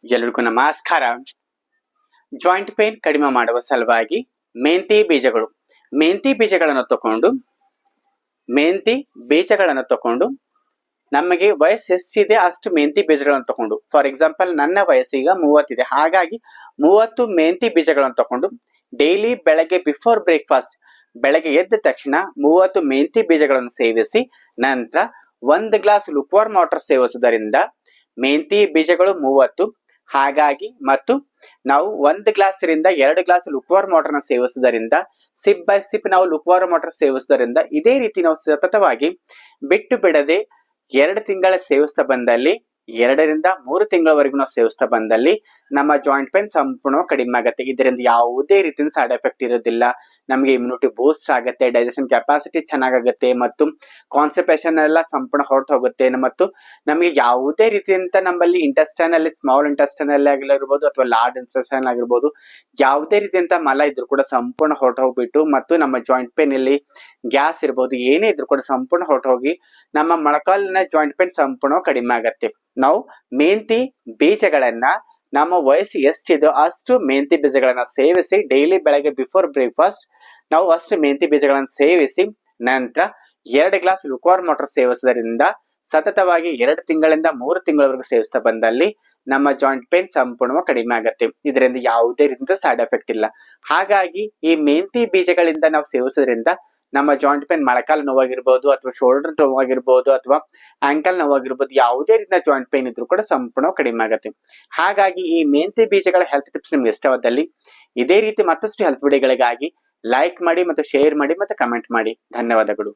ಎಲ್ಲರಿಗೂ ನಮಸ್ಕಾರ. Joint pain ಕಡಿಮೆ ಮಾಡುವ ಸಲುವಾಗಿ ಮೆಂತಿ ಬೀಜಗಳನ್ನು ತಕೊಂಡು ನಮಗೆ ವಯಸ್ಸು ಎಷ್ಟಿದೆ ಅಷ್ಟು ಮೆಂತಿ ಬೀಜಗಳನ್ನು ತಕೊಂಡು, ಫಾರ್ ಎಕ್ಸಾಂಪಲ್ ನನ್ನ ವಯಸ್ಸೀಗ 30 ಇದೆ. ಹಾಗಾಗಿ 30 ಮೆಂತಿ ಬೀಜಗಳನ್ನು ತಕೊಂಡು ಡೈಲಿ ಬೆಳಗ್ಗೆ ಬಿಫೋರ್ ಬ್ರೇಕ್ಫಾಸ್ಟ್, ಬೆಳಗ್ಗೆ ಎದ್ದ ತಕ್ಷಣ 30 ಮೆಂತಿ ಬೀಜಗಳನ್ನು ಸೇವಿಸಿ ನಂತರ 1 ಗ್ಲಾಸ್ ಲುಕ್ವಾರ್ಮ್ ವಾಟರ್ ಸೇವಿಸುವುದರಿಂದ ಮೆಂತಿ ಬೀಜಗಳು 30, ಹಾಗಾಗಿ ಮತ್ತು ನಾವು 1 ಗ್ಲಾಸ್ ರಿಂದ 2 ಗ್ಲಾಸ್ ಲುಕ್ವಾರ್ಮ್ ವಾಟರ್ ನ ಸೇವಿಸುವುದರಿಂದ ಸಿಪ್ ಬೈ ಸಿಪ್ ನಾವು ಲುಕ್ವಾರ್ಮ್ ವಾಟರ್ ಸೇವಿಸುವುದರಿಂದ ಇದೇ ರೀತಿ ನಾವು ಸತತವಾಗಿ ಬಿಟ್ಟು ಬಿಡದೆ 2 ತಿಂಗಳ ಸೇವಿಸ್ತಾ ಬಂದಲ್ಲಿ 2 ರಿಂದ 3 ತಿಂಗಳವರೆಗೂ ನಾವು ಸೇವಿಸ್ತಾ ಬಂದಲ್ಲಿ ನಮ್ಮ ಜಾಯಿಂಟ್ ಪೇನ್ ಸಂಪೂರ್ಣವಾಗಿ ಕಡಿಮೆ ಆಗುತ್ತೆ. ಇದರಿಂದ ಯಾವುದೇ ರೀತಿಯ ಸೈಡ್ ಎಫೆಕ್ಟ್ ಇರೋದಿಲ್ಲ. ನಮಗೆ ಇಮ್ಯುನಿಟಿ ಬೂಸ್ಟ್ ಆಗುತ್ತೆ, ಡೈಜೆಷನ್ ಕೆಪಾಸಿಟಿ ಚೆನ್ನಾಗುತ್ತೆ ಮತ್ತು ಕಾನ್ಸ್ಟಿಪೇಷನ್ ಎಲ್ಲ ಸಂಪೂರ್ಣ ಹೊರಟು ಹೋಗುತ್ತೆ. ಮತ್ತು ನಮಗೆ ಯಾವುದೇ ರೀತಿಯಂತ ನಮ್ಮಲ್ಲಿ ಇಂಟೆಸ್ಟೈನ್ ಅಲ್ಲಿ ಸ್ಮಾಲ್ ಇಂಟೆಸ್ಟೈನ್ ಅಲ್ಲಿ ಆಗಿರ್ಬೋದು ಅಥವಾ ಲಾರ್ಜ್ ಇಂಟೆಸ್ಟೈನ್ ಆಗಿರ್ಬೋದು ಯಾವುದೇ ರೀತಿಯಂತ ಮಲ ಇದ್ರೂ ಕೂಡ ಸಂಪೂರ್ಣ ಹೊರಟು ಹೋಗ್ಬಿಟ್ಟು ಮತ್ತು ನಮ್ಮ ಜಾಯಿಂಟ್ ಪೇನ್ ಅಲ್ಲಿ ಗ್ಯಾಸ್ ಇರ್ಬೋದು ಏನೇ ಇದ್ರೂ ಕೂಡ ಸಂಪೂರ್ಣ ಹೊರಟು ಹೋಗಿ ನಮ್ಮ ಮೊಳಕಾಲಿನ ಜಾಯಿಂಟ್ ಪೇನ್ ಸಂಪೂರ್ಣ ಕಡಿಮೆ ಆಗತ್ತೆ. ನಾವು ಮೆಂತಿ ಬೀಜಗಳನ್ನ ನಮ್ಮ ವಯಸ್ಸು ಎಷ್ಟಿದೋ ಅಷ್ಟು ಮೆಂತಿ ಬೀಜಗಳನ್ನ ಸೇವಿಸಿ ಡೈಲಿ ಬೆಳಗ್ಗೆ ಬಿಫೋರ್ ಬ್ರೇಕ್ಫಾಸ್ಟ್ ನಾವು ಅಷ್ಟು ಮೆಂತಿ ಬೀಜಗಳನ್ನು ಸೇವಿಸಿ ನಂತರ 2 ಗ್ಲಾಸ್ ಲುಕ್ವಾರ್ಮ್ ವಾಟರ್ ಸೇವಿಸುವುದರಿಂದ ಸತತವಾಗಿ 2 ತಿಂಗಳಿಂದ 3 ತಿಂಗಳವರೆಗೂ ಸೇವಿಸ್ತಾ ಬಂದಲ್ಲಿ ನಮ್ಮ ಜಾಯಿಂಟ್ ಪೇನ್ ಸಂಪೂರ್ಣವಾಗಿ ಕಡಿಮೆ ಆಗುತ್ತೆ. ಇದರಿಂದ ಯಾವುದೇ ರೀತಿಯ ಸೈಡ್ ಎಫೆಕ್ಟ್ ಇಲ್ಲ. ಹಾಗಾಗಿ ಈ ಮೆಂತಿ ಬೀಜಗಳಿಂದ ನಾವು ಸೇವಿಸೋದ್ರಿಂದ ನಮ್ಮ ಜಾಯಿಂಟ್ ಪೇನ್ ಮೊಳಕಾಲು ನೋವಾಗಿರ್ಬೋದು ಅಥವಾ ಶೋಲ್ಡರ್ ನೋವಾಗಿರ್ಬೋದು ಅಥವಾ ಆಂಕಲ್ ನೋವಾಗಿರ್ಬೋದು ಯಾವುದೇ ರೀತಿಯ ಜಾಯಿಂಟ್ ಪೇನ್ ಇದ್ರೂ ಕೂಡ ಸಂಪೂರ್ಣ ಕಡಿಮೆ ಆಗುತ್ತೆ. ಹಾಗಾಗಿ ಈ ಮೆಂತಿ ಬೀಜಗಳ ಹೆಲ್ತ್ ಟಿಪ್ಸ್ ನಿಮ್ಗೆ ಇಷ್ಟವಾದಲ್ಲಿ ಇದೇ ರೀತಿ ಮತ್ತಷ್ಟು ಹೆಲ್ತ್ ವಿಡಿಯೋಗಳಿಗಾಗಿ ಲೈಕ್ ಮಾಡಿ ಮತ್ತು ಶೇರ್ ಮಾಡಿ ಮತ್ತು ಕಮೆಂಟ್ ಮಾಡಿ. ಧನ್ಯವಾದಗಳು.